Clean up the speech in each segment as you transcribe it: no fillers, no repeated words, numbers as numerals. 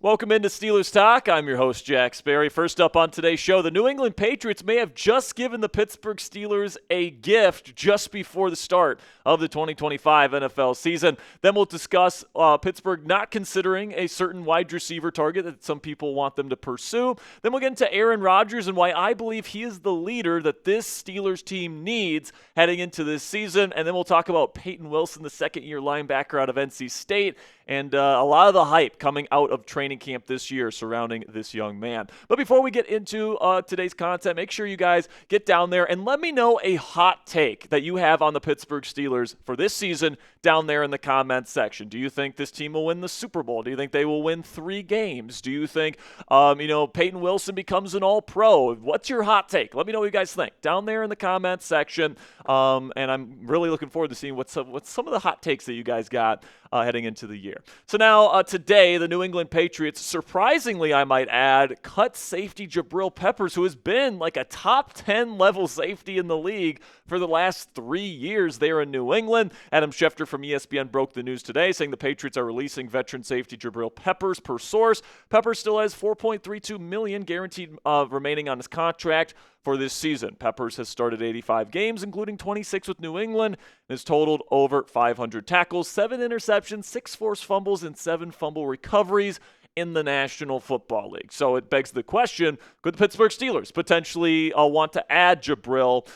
Welcome into Steelers Talk. I'm your host, Jack Sperry. First up on today's show, the New England Patriots may have just given the Pittsburgh Steelers a gift just before the start of the 2025 NFL season. Then we'll discuss Pittsburgh not considering a certain wide receiver target that some people want them to pursue. Then we'll get into Aaron Rodgers and why I believe he is the leader that this Steelers team needs heading into this season. And then we'll talk about Payton Wilson, the second-year linebacker out of NC State, and a lot of the hype coming out of training camp this year surrounding this young man. But before we get into today's content, make sure you guys get down there and let me know a hot take that you have on the Pittsburgh Steelers for this season down there in the comments section. Do you think this team will win the Super Bowl? Do you think they will win 3 games? Do you think, Payton Wilson becomes an all-pro? What's your hot take? Let me know what you guys think down there in the comments section. And I'm really looking forward to seeing what's some of the hot takes that you guys got heading into the year. So now today, the New England Patriots, surprisingly, I might add, cut safety Jabrill Peppers, who has been like a top 10 level safety in the league for the last 3 years there in New England. Adam Schefter from ESPN broke the news today, saying the Patriots are releasing veteran safety Jabrill Peppers per source. Peppers still has $4.32 million guaranteed remaining on his contract for this season. Peppers has started 85 games, including 26 with New England, and has totaled over 500 tackles, 7 interceptions, 6 forced fumbles, and 7 fumble recoveries in the National Football League. So it begs the question, could the Pittsburgh Steelers potentially want to add Jabrill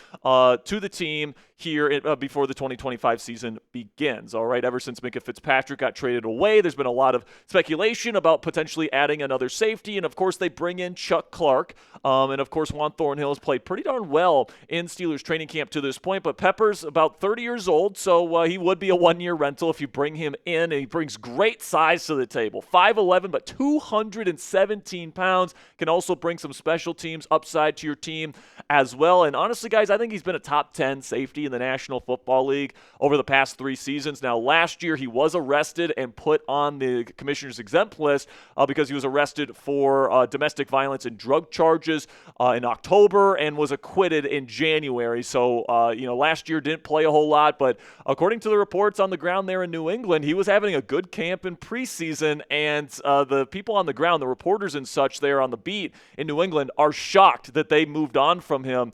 to the team here before the 2025 season begins? All right, ever since Minkah Fitzpatrick got traded away, there's been a lot of speculation about potentially adding another safety, and of course they bring in Chuck Clark, and of course Juan Thornhill has played pretty darn well in Steelers training camp to this point, but Peppers about 30 years old, so he would be a one-year rental if you bring him in, and he brings great size to the table. 5'11", but 217 pounds, can also bring some special teams upside to your team as well, and honestly, guys, I think he's been a top 10 safety in the National Football League over the past 3 seasons. Now, last year, he was arrested and put on the commissioner's exempt list because he was arrested for domestic violence and drug charges in October and was acquitted in January. So, last year didn't play a whole lot, but according to the reports on the ground there in New England, he was having a good camp in preseason, and the people on the ground, the reporters and such there on the beat in New England, are shocked that they moved on from him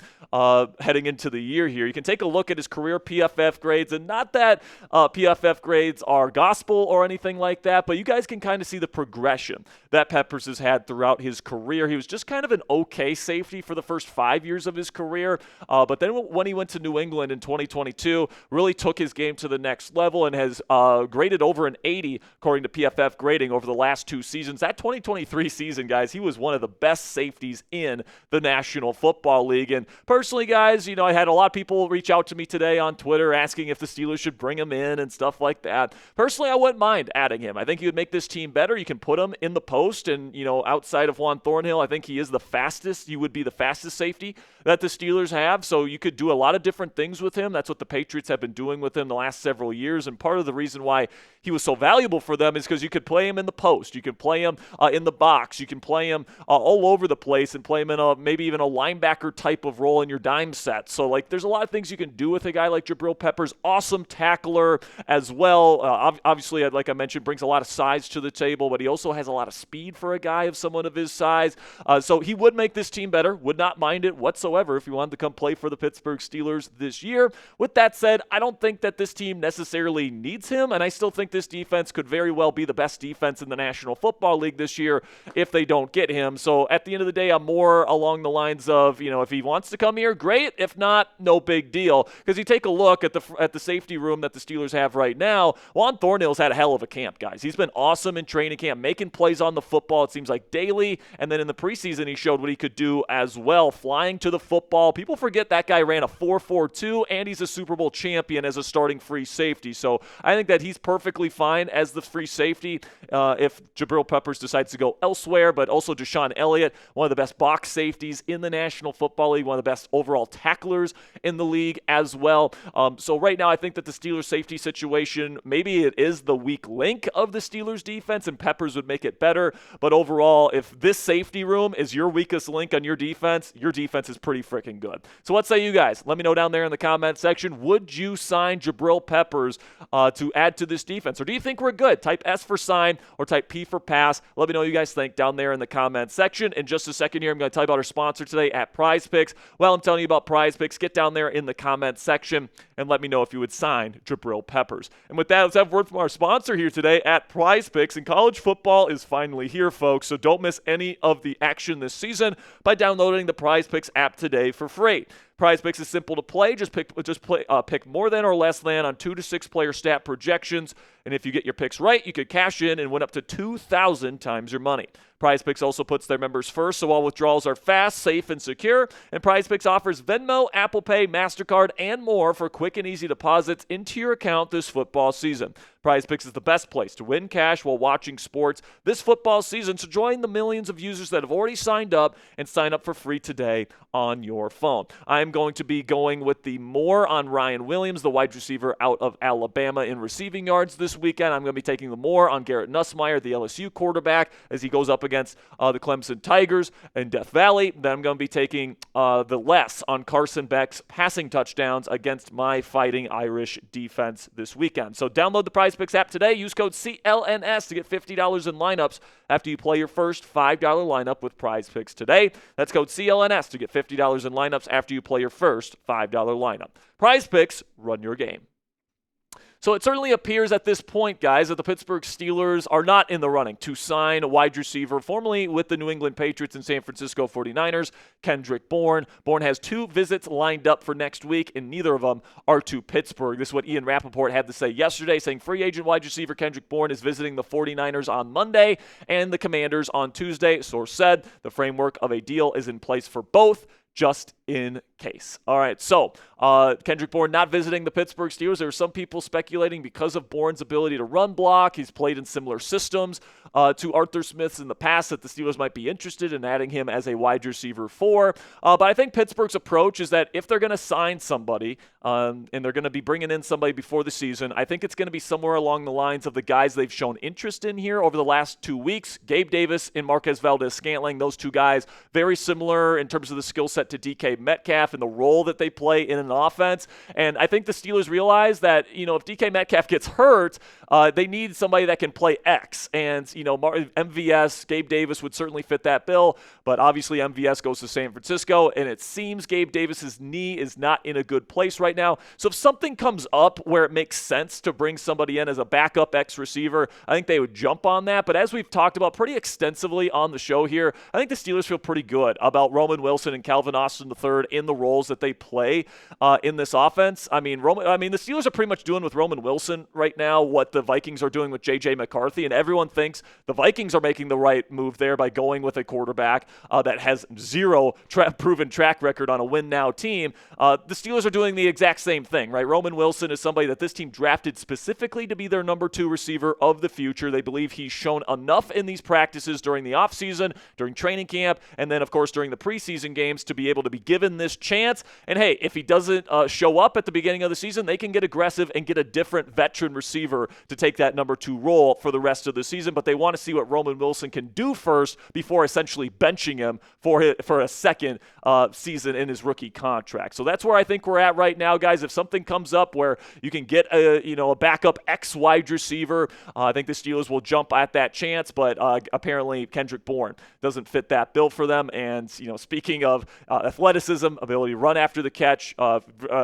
heading into the year here. You can take a look at his career PFF grades, and not that PFF grades are gospel or anything like that, but you guys can kind of see the progression that Peppers has had throughout his career. He was just kind of an okay safety for the first 5 years of his career, but then when he went to New England in 2022, really took his game to the next level and has graded over an 80 according to PFF grading over the last 2 seasons. That 2023 season, guys, he was one of the best safeties in the National Football League. And personally, guys, I had a lot of people reach out to me today on Twitter asking if the Steelers should bring him in and stuff like that. Personally, I wouldn't mind adding him. I think he would make this team better. You can put him in the post, and outside of Juan Thornhill, I think he is the fastest. You would be the fastest safety that the Steelers have, so you could do a lot of different things with him. That's what the Patriots have been doing with him the last several years, and part of the reason why he was so valuable for them is because you could play him in the post, you can play him in the box, you can play him all over the place, and play him in maybe even a linebacker type of role in your dime set. So there's a lot of things you can do with a guy like Jabrill Peppers. Awesome tackler as well. Obviously, like I mentioned, brings a lot of size to the table, but he also has a lot of speed for a guy of someone of his size. So he would make this team better. Would not mind it whatsoever if he wanted to come play for the Pittsburgh Steelers this year. With that said, I don't think that this team necessarily needs him, and I still think this defense could very well be the best defense in the National Football League this year if they don't get him. So at the end of the day, I'm more along the lines of, if he wants to come here, great. If not, no big deal. Because you take a look at the safety room that the Steelers have right now, Juan Thornhill's had a hell of a camp, guys. He's been awesome in training camp, making plays on the football, it seems like daily, and then in the preseason he showed what he could do as well, flying to the football. People forget that guy ran a 4.42, and he's a Super Bowl champion as a starting free safety. So I think that he's perfectly fine as the free safety if Jabrill Peppers decides to go elsewhere, but also Deshaun Elliott, one of the best box safeties in the National Football League, one of the best overall tacklers in the league as well. So right now I think that the Steelers safety situation, maybe it is the weak link of the Steelers defense, and Peppers would make it better. But overall, if this safety room is your weakest link on your defense is pretty pretty freaking good. So what say you guys? Let me know down there in the comment section. Would you sign Jabrill Peppers to add to this defense? Or do you think we're good? Type S for sign or type P for pass. Let me know what you guys think down there in the comment section. In just a second here, I'm going to tell you about our sponsor today at PrizePicks. Well, I'm telling you about PrizePicks. Get down there in the comment section and let me know if you would sign Jabrill Peppers. And with that, let's have a word from our sponsor here today at PrizePicks. And college football is finally here, folks, so don't miss any of the action this season by downloading the PrizePicks app today for free. PrizePicks is simple to play. Just pick more than or less than on 2 to 6 player stat projections. And if you get your picks right, you could cash in and win up to 2,000 times your money. PrizePicks also puts their members first, so all withdrawals are fast, safe, and secure. And PrizePicks offers Venmo, Apple Pay, MasterCard, and more for quick and easy deposits into your account this football season. PrizePicks is the best place to win cash while watching sports this football season, so join the millions of users that have already signed up and sign up for free today on your phone. I'm going to be going with the more on Ryan Williams, the wide receiver out of Alabama in receiving yards this weekend. I'm going to be taking the more on Garrett Nussmeier, the LSU quarterback, as he goes up against the Clemson Tigers in Death Valley. Then I'm going to be taking the less on Carson Beck's passing touchdowns against my Fighting Irish defense this weekend. So download the PrizePicks app today. Use code CLNS to get $50 in lineups after you play your first $5 lineup with PrizePicks today. That's code CLNS to get $50 in lineups after you play your first $5 lineup. PrizePicks, run your game. So it certainly appears at this point, guys, that the Pittsburgh Steelers are not in the running to sign a wide receiver formerly with the New England Patriots and San Francisco 49ers, Kendrick Bourne. Bourne has 2 visits lined up for next week, and neither of them are to Pittsburgh. This is what Ian Rappaport had to say yesterday, saying free agent wide receiver Kendrick Bourne is visiting the 49ers on Monday and the Commanders on Tuesday. Source said the framework of a deal is in place for both, just in case. All right, so Kendrick Bourne not visiting the Pittsburgh Steelers. There were some people speculating because of Bourne's ability to run block. He's played in similar systems to Arthur Smith's in the past, that the Steelers might be interested in adding him as a wide receiver 4. But I think Pittsburgh's approach is that if they're going to sign somebody and they're going to be bringing in somebody before the season, I think it's going to be somewhere along the lines of the guys they've shown interest in here over the last 2 weeks. Gabe Davis and Marquez Valdez-Scantling, those 2 guys, very similar in terms of the skill set to DK Metcalf and the role that they play in an offense. And I think the Steelers realize that, if DK Metcalf gets hurt, they need somebody that can play X. And, MVS, Gabe Davis would certainly fit that bill. But obviously MVS goes to San Francisco, and it seems Gabe Davis's knee is not in a good place right now. So if something comes up where it makes sense to bring somebody in as a backup X receiver, I think they would jump on that. But as we've talked about pretty extensively on the show here, I think the Steelers feel pretty good about Roman Wilson and Calvin Austin III in the roles that they play in this offense. The Steelers are pretty much doing with Roman Wilson right now what the Vikings are doing with J.J. McCarthy, and everyone thinks the Vikings are making the right move there by going with a quarterback that has zero proven track record on a win-now team. The Steelers are doing the exact same thing, right? Roman Wilson is somebody that this team drafted specifically to be their number 2 receiver of the future. They believe he's shown enough in these practices during the offseason, during training camp, and then, of course, during the preseason games to be able to be given this chance. And hey, if he doesn't show up at the beginning of the season, they can get aggressive and get a different veteran receiver to take that number 2 role for the rest of the season. But they want to see what Roman Wilson can do first before essentially benching him for a second season in his rookie contract. So that's where I think we're at right now, guys. If something comes up where you can get a backup X wide receiver, I think the Steelers will jump at that chance. But apparently Kendrick Bourne doesn't fit that bill for them. And speaking of athleticism, ability to run after the catch,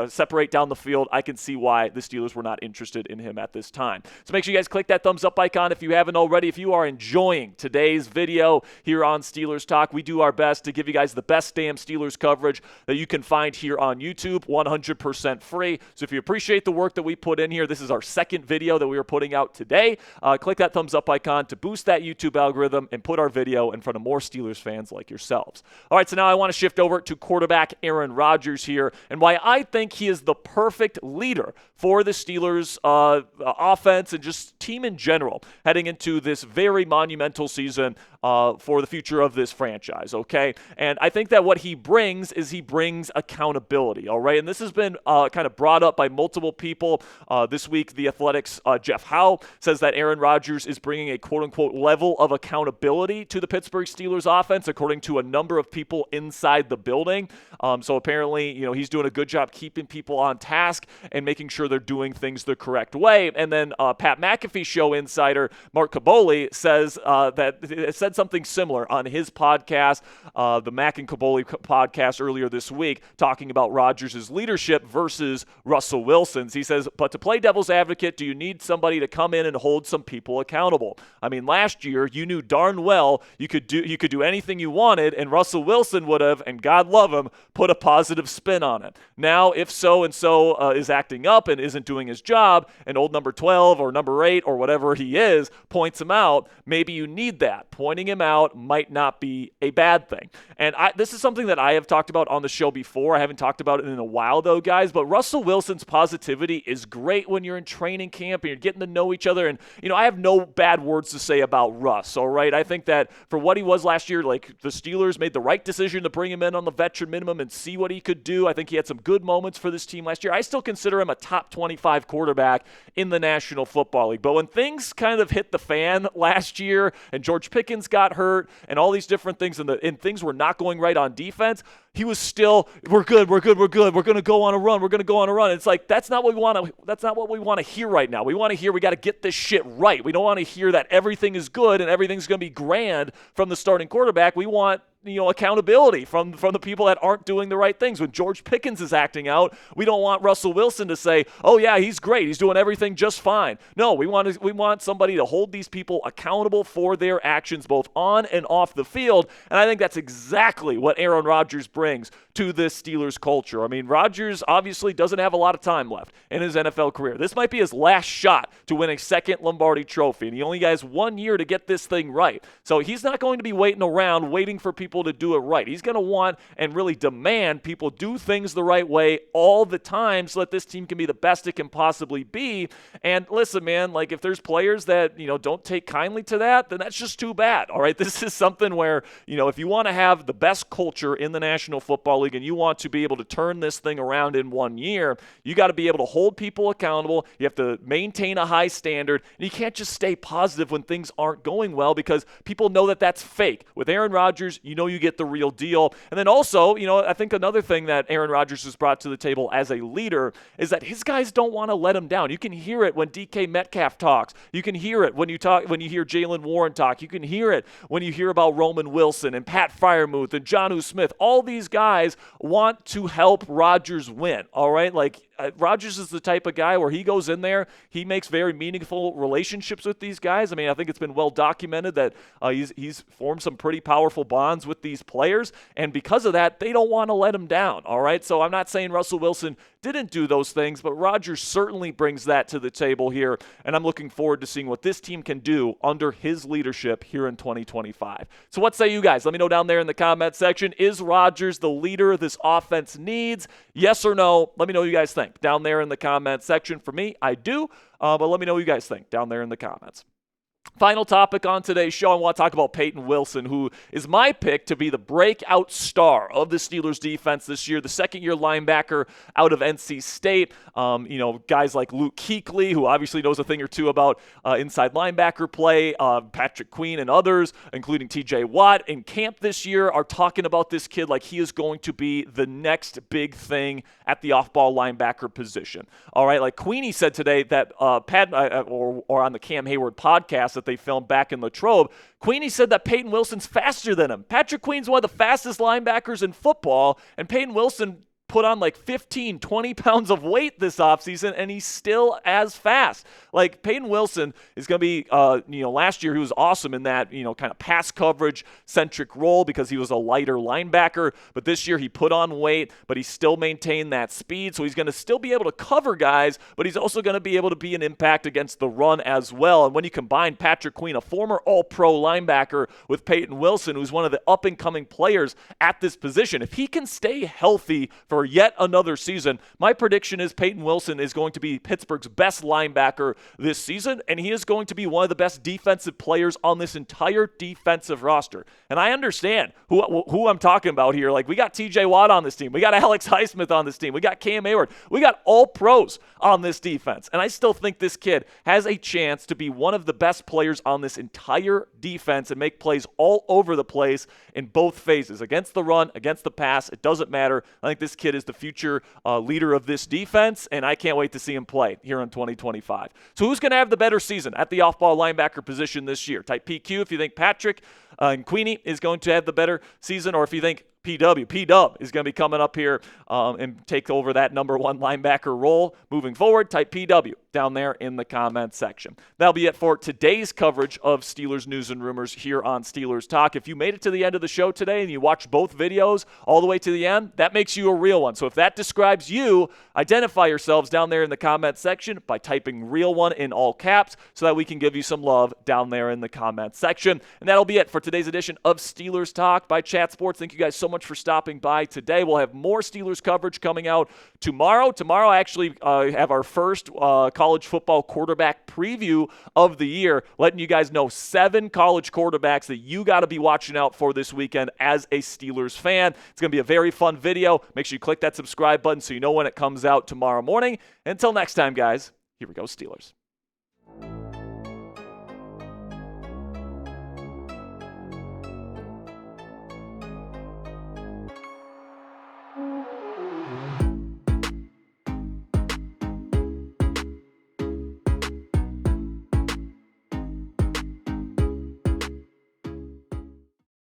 separate down the field, I can see why the Steelers were not interested in him at this time. So make sure you guys click that thumbs up icon if you haven't already. If you are enjoying today's video here on Steelers Talk, we do our best to give you guys the best damn Steelers coverage that you can find here on YouTube, 100% free. So if you appreciate the work that we put in here, this is our second video that we are putting out today. Click that thumbs up icon to boost that YouTube algorithm and put our video in front of more Steelers fans like yourselves. All right, so now I want to shift over to quarterback Aaron Rodgers here and why I think he is the perfect leader for the Steelers offense and just team in general heading into this very monumental season for the future of this franchise, okay? And I think that what he brings accountability, all right? And this has been kind of brought up by multiple people. This week, The Athletic's Jeff Howe says that Aaron Rodgers is bringing a quote-unquote level of accountability to the Pittsburgh Steelers offense, according to a number of people inside the building. So apparently, he's doing a good job keeping people on task and making sure they're doing things the correct way. And then Pat McAfee show insider Mark Kaboly says that it said something similar on his podcast, the Mac and Kaboly podcast earlier this week, talking about Rodgers' leadership versus Russell Wilson's. He says, but to play devil's advocate, do you need somebody to come in and hold some people accountable? I mean, last year, you knew darn well you could do anything you wanted, and Russell Wilson would have, and God love him, put a positive spin on it. Now, if so-and-so is acting up and isn't doing his job, and old number 12 or number 8 or whatever he is points him out, maybe you need that. Pointing him out might not be a bad thing. And this is something that I have talked about on the show before. I haven't talked about it in a while, though, guys, but Russell Wilson's positivity is great when you're in training camp and you're getting to know each other. And, I have no bad words to say about Russ, all right? I think that for what he was last year, like, the Steelers made the right decision to bring him in on the veteran minimum and see what he could do. I think he had some good moments for this team last year. I still consider him a top 25 quarterback in the National Football League. But when things kind of hit the fan last year and George Pickens got hurt and all these different things and things were not going right on defense, he was still, we're good. We're going to go on a run. It's like, that's not what we want to hear right now. We want to hear we got to get this shit right. We don't want to hear that everything is good and everything's going to be grand from the starting quarterback. We want accountability from the people that aren't doing the right things. When George Pickens is acting out, we don't want Russell Wilson to say, oh yeah, he's great, he's doing everything just fine. No, we want somebody to hold these people accountable for their actions both on and off the field, and I think that's exactly what Aaron Rodgers brings to this Steelers culture. I mean, Rodgers obviously doesn't have a lot of time left in his NFL career. This might be his last shot to win a second Lombardi trophy, and he only has 1 year to get this thing right. So he's not going to be waiting around waiting for people to do it right. He's going to want and really demand people do things the right way all the time so that this team can be the best it can possibly be. And listen, man, like, if there's players that, don't take kindly to that, then that's just too bad. All right. This is something where, if you want to have the best culture in the National Football League and you want to be able to turn this thing around in 1 year, you got to be able to hold people accountable. You have to maintain a high standard, and you can't just stay positive when things aren't going well, because people know that that's fake. With Aaron Rodgers, you get the real deal. And then also, I think another thing that Aaron Rodgers has brought to the table as a leader is that his guys don't want to let him down. You can hear it when DK Metcalf talks. You can hear it when you hear Jaylen Warren talk. You can hear it when you hear about Roman Wilson and Pat Freiermuth and Jonnu Smith. All these guys want to help Rodgers win, all right? Like, Rodgers is the type of guy where he goes in there, he makes very meaningful relationships with these guys. I mean, I think it's been well documented that he's formed some pretty powerful bonds with these players, and because of that, they don't want to let him down, all right? So I'm not saying Russell Wilson didn't do those things, but Rodgers certainly brings that to the table here, and I'm looking forward to seeing what this team can do under his leadership here in 2025. So what say you guys? Let me know down there in the comment section. Is Rodgers the leader this offense needs? Yes or no? Let me know what you guys think down there in the comment section. For me, I do, but let me know what you guys think down there in the comments. Final topic on today's show, I want to talk about Payton Wilson, who is my pick to be the breakout star of the Steelers defense this year, the second-year linebacker out of NC State. Guys like Luke Kuechly, who obviously knows a thing or two about inside linebacker play, Patrick Queen and others, including TJ Watt, in camp this year, are talking about this kid like he is going to be the next big thing at the off-ball linebacker position. All right, like Queenie said today that or on the Cam Hayward podcast that they filmed back in Latrobe, Queenie said that Payton Wilson's faster than him. Patrick Queen's one of the fastest linebackers in football, and Payton Wilson put on like 15, 20 pounds of weight this offseason, and he's still as fast. Like, Payton Wilson is going to be, last year he was awesome in that, kind of pass coverage-centric role because he was a lighter linebacker. But this year he put on weight, but he still maintained that speed. So he's going to still be able to cover guys, but he's also going to be able to be an impact against the run as well. And when you combine Patrick Queen, a former all-pro linebacker, with Payton Wilson, who's one of the up-and-coming players at this position, if he can stay healthy for for yet another season. My prediction is Payton Wilson is going to be Pittsburgh's best linebacker this season, and he is going to be one of the best defensive players on this entire defensive roster. And I understand who I'm talking about here. Like, we got TJ Watt on this team. We got Alex Highsmith on this team. We got Cam Hayward. We got all pros on this defense. And I still think this kid has a chance to be one of the best players on this entire defense and make plays all over the place in both phases. Against the run, against the pass, it doesn't matter. I think this kid is the future leader of this defense, and I can't wait to see him play here in 2025. So who's going to have the better season at the off-ball linebacker position this year? Type PQ if you think Patrick and Queenie is going to have the better season, or if you think P-Dub is going to be coming up here and take over that number one linebacker role moving forward. Type PW down there in the comments section. That'll be it for today's coverage of Steelers news and rumors here on Steelers Talk. If you made it to the end of the show today and you watched both videos all the way to the end, that makes you a real one. So if that describes you, identify yourselves down there in the comments section by typing real one in all caps so that we can give you some love down there in the comments section. And that'll be it for today's edition of Steelers Talk by Chat Sports. Thank you guys so much for stopping by today. We'll have more Steelers coverage coming out tomorrow. Tomorrow, I actually have our first college football quarterback preview of the year, letting you guys know 7 college quarterbacks that you got to be watching out for this weekend as a Steelers fan. It's going to be a very fun video. Make sure you click that subscribe button so you know when it comes out tomorrow morning. Until next time, guys, here we go, Steelers.